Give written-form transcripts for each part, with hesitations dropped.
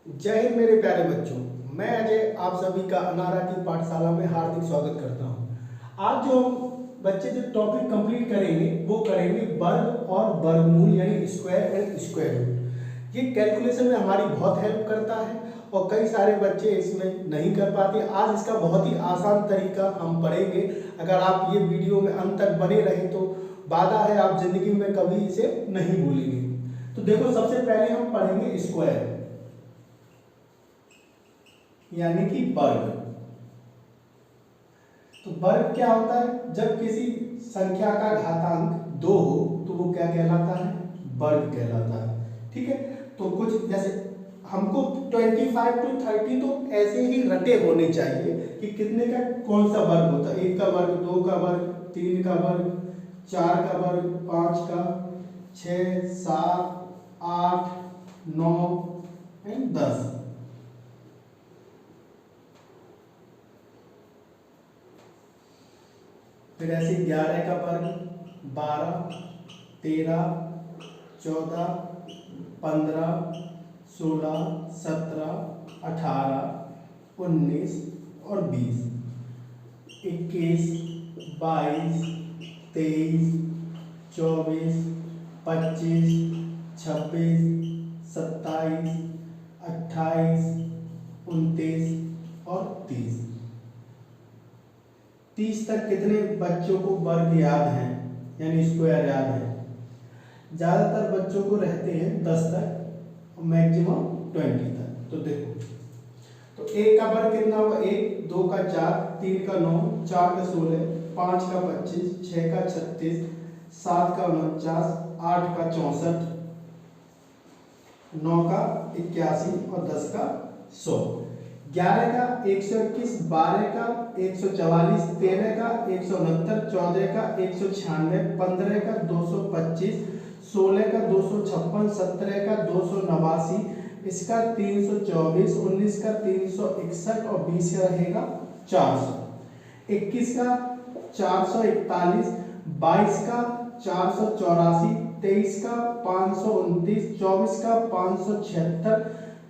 जय हिंद मेरे प्यारे बच्चों। मैं अजय आप सभी का अनारा की पाठशाला में हार्दिक स्वागत करता हूं। आज जो हम बच्चे जो टॉपिक कंप्लीट करेंगे वो करेंगे वर्ग और वर्गमूल यानी स्क्वायर एंड स्क्वायर रूट। ये कैलकुलेशन में हमारी बहुत हेल्प करता है और कई सारे बच्चे इसमें नहीं कर पाते। आज इसका बहुत ही आसान तरीका हम पढ़ेंगे। अगर आप ये वीडियो में अंत तक बने रहे तो वादा है आप जिंदगी में कभी इसे नहीं भूलेंगे। तो देखो, सबसे पहले हम पढ़ेंगे स्क्वायर यानी कि वर्ग। तो वर्ग क्या होता है? जब किसी संख्या का घातांक 2 हो तो वो क्या कहलाता है? वर्ग कहलाता है। ठीक है, तो कुछ जैसे हमको 25 to 30 तो ऐसे ही रटे होने चाहिए कि कितने का कौन सा वर्ग होता है। 1 का वर्ग, 2 का वर्ग, 3 का वर्ग, 4 का वर्ग, 5 का, 6, 7, 8, 9 एंड 10। फिर ऐसे 11 का वर्ग, 12, 13, 14, 15, 16, 17, 18, 19 और 20, 21, 22, 23, 24, 25, 26, 27, 28, 29 और 30। 30 तक कितने बच्चों को वर्ग याद हैं यानी स्क्वायर याद है? ज़्यादातर बच्चों को रहते हैं 10 तक और मैक्सिमम 20 तक। तो देखो, तो 1 का वर्ग कितना होगा? 1, 2 का 4, 3 का 9, 4 का 16, 5 का 25, 6 का 36, 7 का 49, 8 का 64, 9 का 81 और 10 का 100। 11 का 121, 12 का 144, 13 का 169, 14 का 196, 15 का 225, 16 का 256, 17 का 289, इसका 324, 19 का 361 और 20 का रहेगा 400, 21 का 441, 22 का 484, 23 का 529, 24 का 576,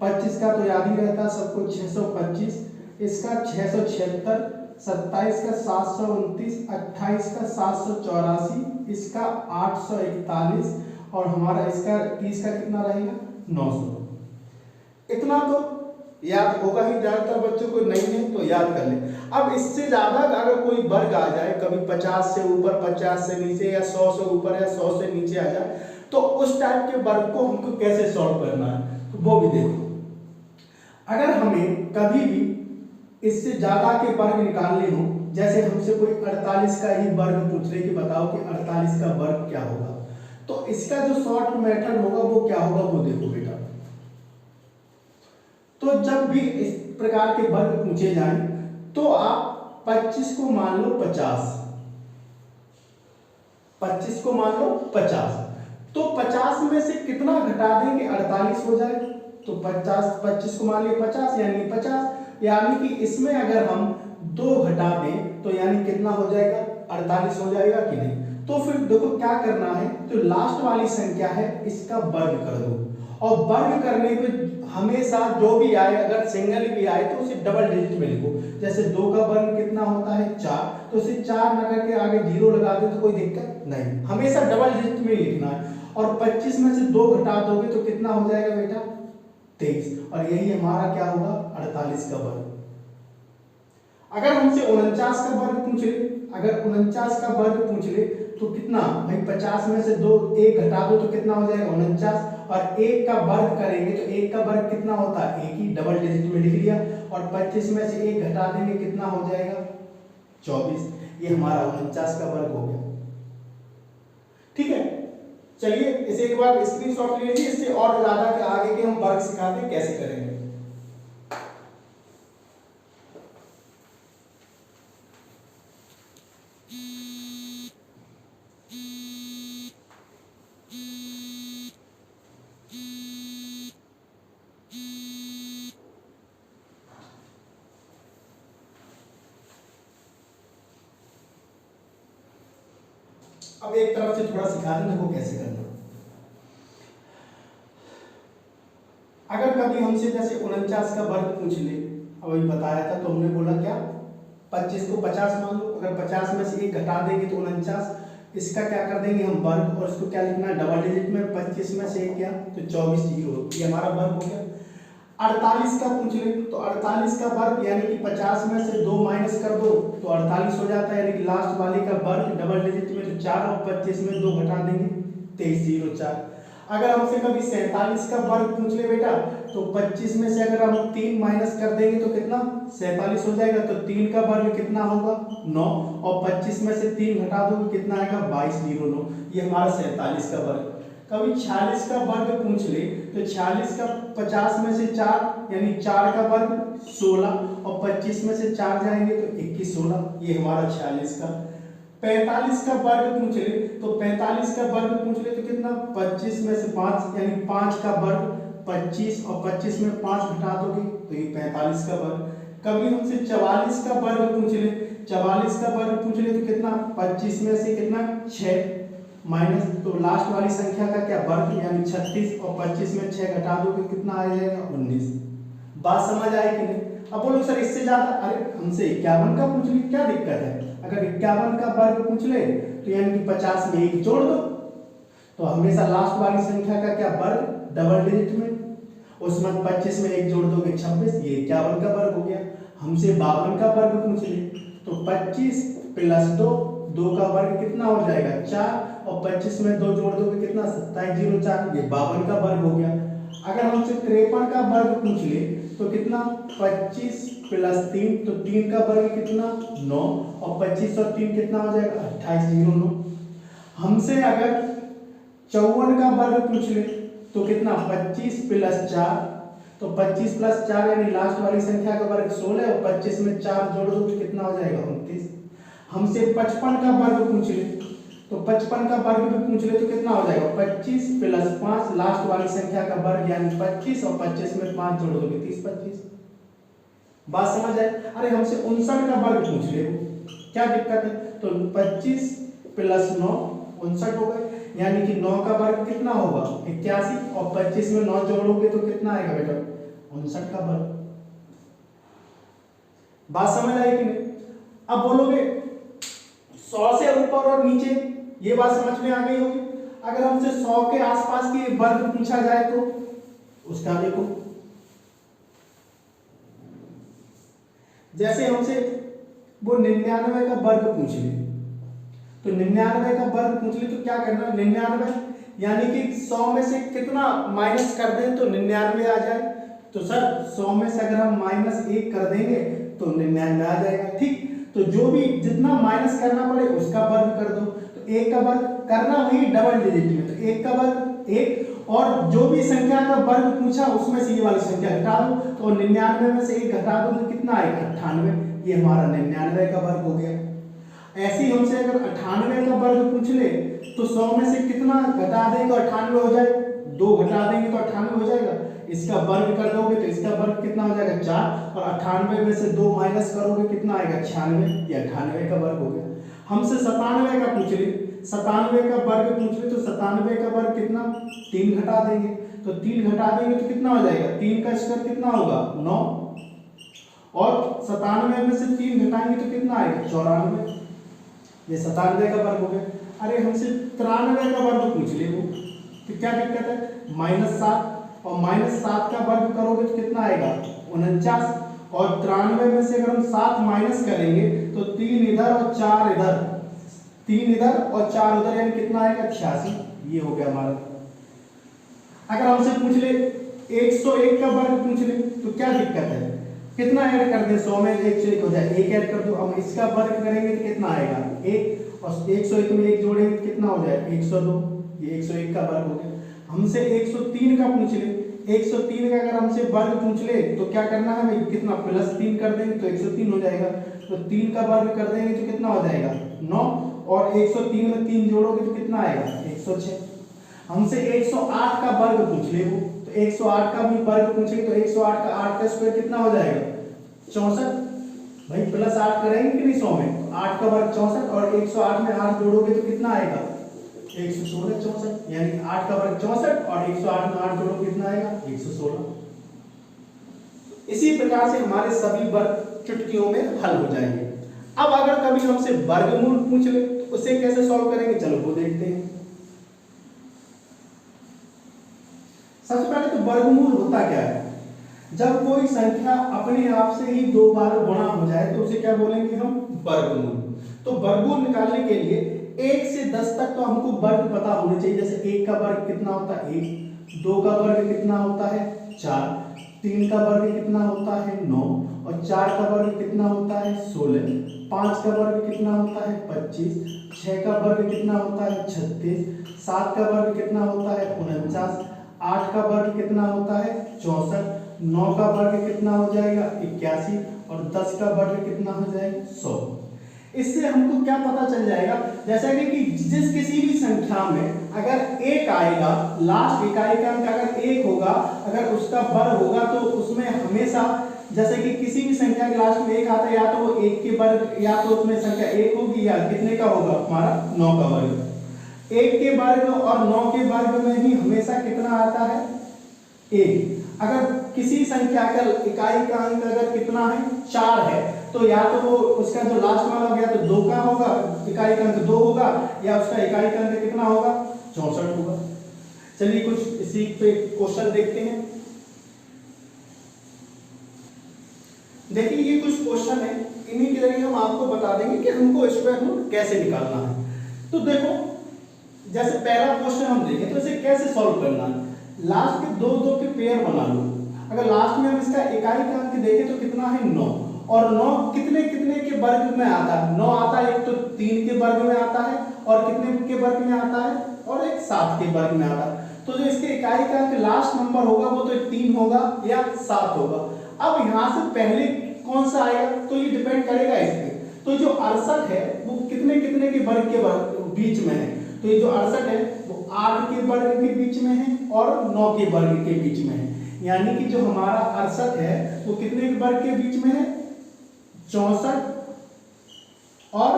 25 का तो याद ही रहता सबको 625, इसका 676, 27 का 729, 28 का 784, इसका 841 और हमारा इसका 30 का कितना रहेगा? 900। इतना तो याद होगा ही, ज्यादातर बच्चों को नहीं है तो याद कर ले। अब इससे ज्यादा अगर कोई वर्ग आ जाए, कभी 50 से ऊपर, 50 से नीचे या 100 से ऊपर या 100 से नीचे आ जाए, तो उस टाइप के वर्ग को हमको कैसे सॉल्व करना है तो वो भी देखो। अगर हमें कभी भी इससे ज्यादा के वर्ग निकालने हो, जैसे हमसे कोई 48 का ही वर्ग पूछ रहे कि बताओ कि 48 का वर्ग क्या होगा, तो इसका जो शॉर्ट मेथड होगा वो क्या होगा वो देखो बेटा। तो जब भी इस प्रकार के वर्ग पूछे जाएं तो आप 25 को मान लो 50, 25 को मान लो 50, तो 50 में से कितना घटा दें कि 48 हो जाए? तो 50, 25 को मान लिया 50 यानी 50, यानी कि इसमें अगर हम 2 घटा दें तो यानी कितना हो जाएगा? 48 हो जाएगा कि नहीं? तो फिर देखो क्या करना है, तो लास्ट वाली संख्या है इसका वर्ग कर दो, और वर्ग करने पे हमेशा जो भी आए, अगर सिंगल भी आए तो उसे डबल डिजिट में लिखो। जैसे 2 का वर्ग कितना होता है? 4, तो उसे 4 ना करके आगे 0 लगा दे तो कोई दिक्कत नहीं, हमेशा डबल डिजिट में ही लिखना है। और 25 में से 2 घटा दोगे तो कितना हो जाएगा बेटा? 23, और यही हमारा क्या होगा? 48 का वर्ग। अगर हमसे 49 का वर्ग पूछ ले, अगर 49 का वर्ग पूछ ले तो कितना भाई? 50 में से 1 घटा दो तो कितना हो जाएगा? 49, और 1 का वर्ग करेंगे तो 1 का वर्ग कितना होता है? 1 ही, डबल डिजिट में लिख लिया, और 25 में से 1 घटा देंगे कितना हो जाएगा? 24। ये हमारा 49 का वर्ग हो गया। ठीक है, चलिए इसे एक बार स्क्रीनशॉट ले लीजिए, इससे और ज्यादा के आगे के हम वर्ग सिखाते हैं कैसे करेंगे। अब एक तरफ से थोड़ा सिखा दें, देखो कैसे करना। अगर कभी हमसे जैसे 49 का वर्ग पूछ ले, अभी बताया था तो हमने बोला क्या 25 को 50 मान लो, अगर 50 में से 1 घटा देंगे तो 49, इसका क्या कर देंगे हम वर्ग, और इसको क्या लिखना है डबल डिजिट में, 25 में से 1 क्या तो 24 जीरो, ये हमारा वर्ग हो गया। 48 का पूछ ले तो 48 का वर्ग यानी कि 50 में से 2 माइनस कर दो तो 48 हो जाता है, यानी कि लास्ट वाले का वर्ग डबल डिजिट में तो 4 और 25 में 2 घटा देंगे 23 जीरो 4। अगर हमसे कभी 47 का वर्ग पूछ ले बेटा तो 25 में से अगर हम 3 माइनस कर देंगे तो कितना 47 हो जाएगा, तो 3 का वर्ग कितना होगा 9, और 25 में से 3 घटा दो कितना आएगा 22 जीरो 9, ये हमारा 47 का वर्ग। कभी 46 का वर्ग पूछ ले तो 46 का 50 में से 4 यानी 4 का वर्ग 16, और 25 में से 4 जाएंगे तो 21 16, ये हमारा 46 का। 45 का वर्ग पूछ ले तो 45 का वर्ग पूछ ले तो कितना 25 में से 5 यानी 5 का वर्ग 25, और 25 में 5 घटा दोगे तो ये 45 का वर्ग। कभी हमसे 44 का वर्ग पूछ ले, 44 का वर्ग पूछ ले तो कितना 25 में से कितना 6 माइनस, तो लास्ट वाली संख्या का क्या वर्ग यानी 36, और 25 में 6 घटा दोगे कितना आ जाएगा 19। बात समझ आई कि नहीं? अब बोलो सर इससे ज्यादा, अरे हमसे 51 का पूछ ले क्या दिक्कत है, अगर 51 का वर्ग पूछ ले तो यानी कि 50 में 1 जोड़ दो, तो हमेशा लास्ट वाली संख्या का क्या वर्ग डबल डिजिट में, उसमें 25 में 1 जोड़ दोगे 26, ये 51 का वर्ग हो गया। हमसे 52 का वर्ग पूछ ले तो 25 प्लस 2, 2 का वर्ग कितना हो जाएगा 4, और 25 में 2 जोड़ दोगे कितना 27 जीरो 4, ये 52 का वर्ग हो गया। अगर हमसे 53 का वर्ग पूछ ले तो कितना 25 प्लस 3, तो 3 का वर्ग कितना 9, और 25 और 3 कितना हो जाएगा 28 जीरो 9। हमसे अगर 54 का वर्ग पूछ ले तो कितना 25 प्लस 4, तो 25 प्लस 4 यानी लास्ट वाली संख्या का वर्ग 16, और 25 में 4 जोड़ दो तो कितना हो जाएगा 29। हमसे 55 का वर्ग पूछ ले तो 55 का वर्ग भी पूछ ले तो कितना हो जाएगा 25 प्लस 5 लास्ट वाली संख्या का वर्ग यानी 25, और 25 में 5 जोड़ दोगे 30 25। बात समझ आए? अरे हमसे 59 का वर्ग पूछ ले, क्या दिक्कत है, तो 25 प्लस 9 59 हो गए, यानी कि 9 का वर्ग कितना होगा 81, और 25 में 9 जोड़ोगे तो कितना आएगा बेटा 59 का वर्ग। बात समझ आई कि नहीं? अब बोलोगे 100 से ऊपर और नीचे, ये बात समझ में आ गई होगी। अगर हमसे 100 के आसपास के वर्ग पूछा जाए तो उसका देखो, जैसे हमसे वो 99 का वर्ग पूछ ले तो 99 का वर्ग पूछ ले तो क्या करना 99 यानी कि 100 में से कितना माइनस कर दें तो 99 आ जाए, तो सर 100 में से अगर हम -1 कर देंगे तो 99 आ जाएगा, ठीक। तो जो भी जितना माइनस करना पड़े उसका वर्ग कर दो, तो 1 का वर्ग करना वही डबल डिजिट में, तो 1 का वर्ग 1, और जो भी संख्या का वर्ग पूछा उसमें से ये वाली संख्या घटा दो, तो 99 में से 1 घटा दो तो कितना आएगा 98, ये हमारा 99 का वर्ग हो गया। ऐसे ही हमसे अगर 98 का वर्ग पूछ ले तो 100 में से कितना घटा देंगे तो 98 हो जाए, 2 घटा देंगे तो 98 हो जाएगा, इसका वर्ग कर दोगे तो इसका वर्ग कितना हो जाएगा 4, और 98 में से 2 माइनस करोगे कितना आएगा 96, ये 98 का वर्ग हो गया। हमसे 97 का पूछ ले, 97 का वर्ग पूछ ले तो 97 का वर्ग कितना 3 घटा देंगे, तो 3 घटा देंगे तो कितना हो जाएगा 3 का स्क्वायर कितना होगा 9, और 97 में से 3 घटाएंगे तो कितना आएगा 94, ये 97 का वर्ग हो गया। अरे हमसे 93 का वर्ग पूछ ले वो, तो क्या दिक्कत है -7, और -7 का वर्ग करोगे तो कितना आएगा 49, और 93 में से अगर हम 7 माइनस करेंगे तो 3 इधर और 4 इधर, 3 इधर और 4 उधर, यानी कितना आएगा 86, ये हो गया हमारा। अगर हमसे पूछ ले 101 का वर्ग पूछ ले तो क्या दिक्कत है, कितना ऐड कर दे 100 में 101 हो जाए, 1 ऐड कर दो, अब इसका वर्ग करेंगे तो कितना आएगा 1, और 101 में 1 जोड़ेंगे तो कितना हो जाए 102, ये 101 का वर्ग हो गया। हमसे 103 का पूछ ले, 103 का अगर हमसे वर्ग पूछ ले तो क्या करना है भाई, कितना +3 कर देंगे तो 103 हो जाएगा, तो 3 का वर्ग कर देंगे तो कितना हो जाएगा 9, और 103 में 3 जोड़ोगे तो कितना आएगा 106। हमसे 108 का वर्ग पूछ ले वो, तो 108 का भी वर्ग पूछेंगे तो 108 का 8 का स्क्वायर कितना हो जाएगा 64, भाई +8 करेंगे कि नहीं 100 में, तो 8 का वर्ग 64, और 108 में 8 जोड़ोगे तो कितना आएगा 116 64, यानी 8 का वर्ग 64 और 108 में 8 जोड़ो कितना आएगा 116। इसी प्रकार से हमारे सभी वर्ग चुटकियों में हल हो जाएंगे। अब अगर कभी हमसे वर्गमूल पूछ ले तो उसे कैसे सॉल्व करेंगे, चलो वो देखते हैं। सबसे पहले तो वर्गमूल होता क्या है? जब कोई संख्या अपने आप से ही दो बार गुणा हो जाए तो उसे क्या बोलेंगे हम, वर्गमूल। तो वर्गमूल निकालने के लिए 1 से 10 तक तो हमको वर्ग पता होने चाहिए। जैसे 1 का वर्ग कितना होता है 1, 2 का वर्ग कितना होता है 4, 3 का वर्ग कितना होता है 9 और 4 का वर्ग कितना होता है 16, 5 का वर्ग कितना होता है 25, 6 का वर्ग कितना होता है 36, 7 का वर्ग कितना होता है 49, 8 का वर्ग कितना होता है 64, 9 का वर्ग कितना हो जाएगा 81 और 10 का वर्ग कितना हो जाएगा 100। इससे हमको क्या पता चल जाएगा, जैसा कि जिस किसी भी संख्या में अगर एक आएगा, लास्ट इकाई का अंक अगर एक होगा, अगर उसका वर्ग होगा तो उसमें हमेशा, जैसे कि किसी भी संख्या के लास्ट में एक आता है, या तो वो एक के वर्ग, या तो उसमें संख्या एक होगी, या कितने का होगा हमारा 9 का वर्ग। 1 के वर्ग और 9 के वर्ग में ही हमेशा कितना आता है 1। अगर किसी संख्या का इकाई का अंक अगर कितना है 4 है, तो या तो वो उसका जो लास्ट वाला हो गया तो 2 का होगा, इकाई का अंक 2 होगा, या उसका इकाई का अंक कितना होगा 64 होगा। चलिए कुछ इसी पे क्वेश्चन देखते हैं। देखिए ये कुछ क्वेश्चन है, इन्हीं के जरिए हम आपको बता देंगे कि हमको स्क्वायर रूट कैसे निकालना है। तो देखो जैसे पहला क्वेश्चन हम देखें तो इसे कैसे सॉल्व करना है। लास्ट के दो दो के पेयर बना लो। अगर लास्ट में हम इसका इकाई का अंक देखें तो कितना है 9, और 9 कितने कितने के वर्ग में आता है, 9 आता है एक तो 3 के वर्ग में आता है, और कितने के वर्ग में आता है, और एक 7 के वर्ग में आता है। तो जो इसके इकाई का अंक लास्ट नंबर होगा वो तो 3 होगा या 7 होगा। अब यहाँ से पहले कौन सा आएगा तो ये डिपेंड करेगा इस पे। तो जो 68 है वो कितने कितने के वर्ग के बीच में है, तो ये जो 68 है वो 8 के वर्ग के बीच में है और 9 के वर्ग के बीच में है। यानी कि जो हमारा 68 है वो कितने के वर्ग के बीच में है 64 और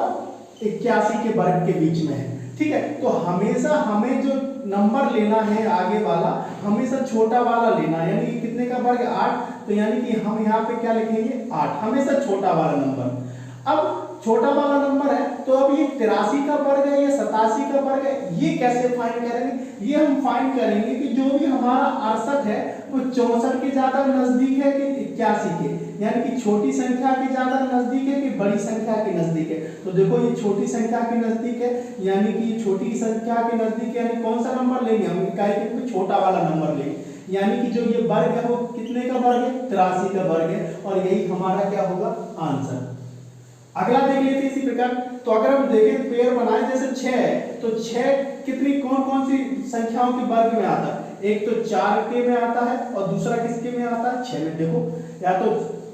81 के वर्ग के बीच में है। ठीक है, तो हमेशा हमें जो नंबर लेना है आगे वाला हमेशा छोटा वाला लेना है, यानी कि कितने का वर्ग 8, तो यानी कि हम यहाँ पे क्या लिखेंगे 8, हमेशा छोटा वाला नंबर। अब छोटा वाला नंबर है तो अब ये 83 का वर्ग है या 87 का वर्ग है, ये कैसे फाइंड करेंगे? ये हम फाइंड करेंगे कि जो भी हमारा 68 है वो 64 के ज्यादा नजदीक है कि 81 के, यानी कि छोटी संख्या के ज्यादा नजदीक है कि बड़ी संख्या के नजदीक है। तो देखो ये छोटी संख्या के नजदीक है, यानी कि छोटी संख्या के नजदीक, यानी कौन सा नंबर लेंगे हम, इकाई के छोटा वाला नंबर लेंगे। यानी कि जो ये वर्ग है वो कितने का वर्ग है 83 का वर्ग है, और यही हमारा क्या होगा आंसर। अगला देख लेते हैं इसी प्रकार। तो अगर हम देखें पेयर बनाए जैसे 6 है, तो 6 कितनी कौन कौन सी संख्याओं के वर्ग में आता है, एक तो 4 के में आता है और दूसरा किसके में आता है 6 में। देखो या तो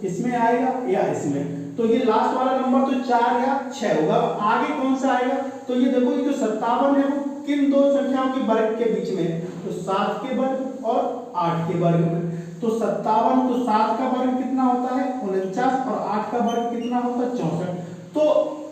इसमें आएगा या इसमें, तो ये लास्ट वाला नंबर तो 4 या 6 होगा। आगे कौन सा आएगा, तो ये देखो ये जो 57 है वो किन दो संख्याओं के वर्ग के बीच में है, तो 7 के वर्ग और 8 के वर्ग में। तो 57, तो 7 का वर्ग कितना होता है 49 और 8 का वर्ग कितना होता है 64। तो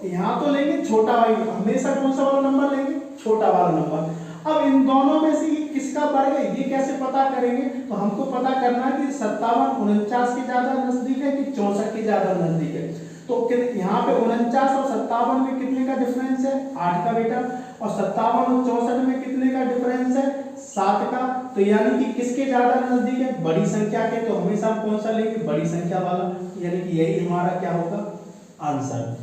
यहाँ तो लेंगे छोटा वाला, हमेशा कौन सा वाला नंबर लेंगे छोटा वाला नंबर। अब इन दोनों में से ये किसका वर्ग है ये कैसे पता करेंगे, तो हमको पता करना है कि 57 49 के ज्यादा नजदीक है कि 64 के ज्यादा नजदीक है। तो यहाँ पे 49 और 57 में कितने का डिफरेंस है 8 का बेटा, और 57 और 64 में कितने का डिफरेंस है 7 का। तो यानी कि किसके ज्यादा नजदीक है बड़ी संख्या के, तो हमेशा हम कौन सा लेंगे बड़ी संख्या वाला, यानी कि यही हमारा क्या होगा आंसर।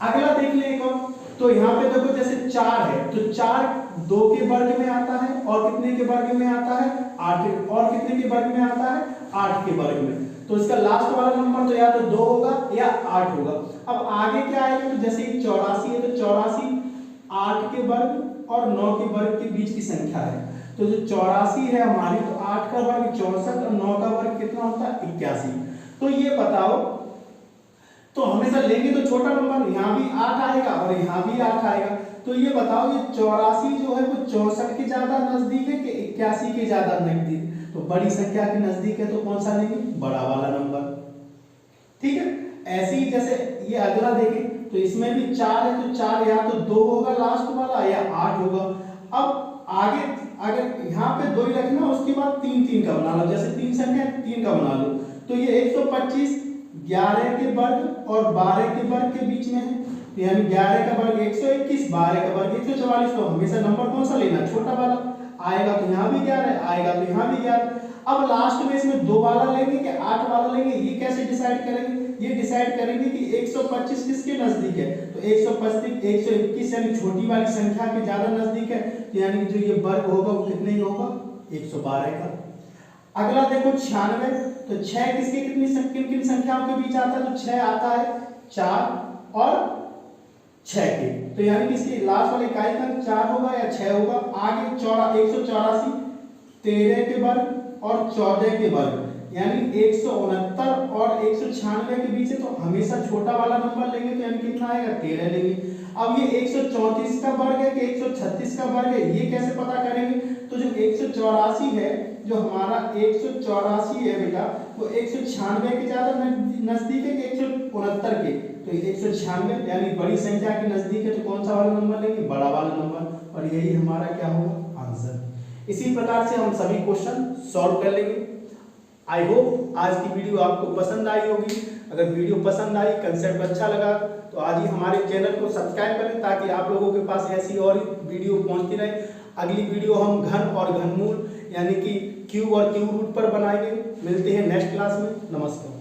अगला देख ले एक और। तो यहाँ पे देखो जैसे 4 है तो 4 2 के वर्ग में आता है और कितने के वर्ग में आता है 8, और कितने के वर्ग में आता है 8 के वर्ग में। तो इसका लास्ट वाला नंबर तो या तो 2 होगा या 8 होगा। अब आगे क्या आएगा, तो जैसे 84 है तो 84 8 के वर्ग और 9 के वर्ग के बीच की संख्या है। तो जो 84 है हमारी, तो 8 का वर्ग 64 और 9 का वर्ग कितना होता है 81। तो ये बताओ, तो हमेशा लेंगे तो छोटा नंबर, यहाँ भी 8 आएगा और यहाँ भी 8 आएगा। तो ये बताओ ये 84 जो है वो 64 के ज्यादा नजदीक है कि 81 के ज्यादा नजदीक, तो बड़ी संख्या के नजदीक है तो कौन सा लेंगे बड़ा वाला नंबर। ठीक है, ऐसे ही जैसे ये अगला देखें तो इसमें भी 4 है तो 4 या तो 2 होगा लास्ट वाला या 8 होगा। अब आगे अगर यहाँ पे 2 ही रखना उसके बाद 3 3 का बना लो, जैसे 3 संख्या 3 का बना लो, तो ये 125 11 के वर्ग और 12 के वर्ग के बीच में है, तो यानी 11 का वर्ग 121, 12 का वर्ग 144। तो हमेशा नंबर कौन सा लेना, छोटा वाला। आएगा तो यहाँ भी 11, आएगा तो यहाँ भी 11। अब लास्ट में इसमें 2 वाला लेंगे कि 8 वाला लेंगे, ये कैसे डिसाइड करेंगे? ये डिसाइड करेंगे कि 125 किसके नजदीक है, तो 125 121 यानी छोटी वाली संख्या के ज्यादा नजदीक है, तो यानी जो ये वर्ग होगा वो कितने ही होगा, 112 का। अगला देखो 96, तो 6 किसके कितनी किन किन संख्याओं के बीच आता है, तो 6 आता है 4 और 6 के, तो यानी कि इसकी लास्ट वाली इकाई का 4 होगा या 6 होगा। आगे 184 13 के वर्ग और 14 के वर्ग, यानी 169 और 196 के बीच है, तो हमेशा छोटा वाला नंबर लेंगे, तो यानी कितना आएगा, 13 लेंगे। अब ये 134 का वर्ग है कि 136 का वर्ग है, ये कैसे पता करेंगे? तो जो 184 है, जो हमारा 184 है बेटा, वो 196 के ज्यादा नजदीक है कि 169 के, तो 196 यानी बड़ी संख्या के नजदीक है, तो कौन सा वाला नंबर लेंगे, बड़ा वाला नंबर, और यही हमारा क्या होगा, आंसर। इसी प्रकार से हम सभी क्वेश्चन सॉल्व कर लेंगे। आई होप आज की वीडियो आपको पसंद आई होगी। अगर वीडियो पसंद आई, कंसेप्ट अच्छा लगा, तो आज ही हमारे चैनल को सब्सक्राइब करें ताकि आप लोगों के पास ऐसी और वीडियो पहुंचती रहे। अगली वीडियो हम घन और घनमूल यानी कि क्यूब और क्यूब रूट पर बनाएंगे। मिलते हैं नेक्स्ट क्लास में। नमस्कार।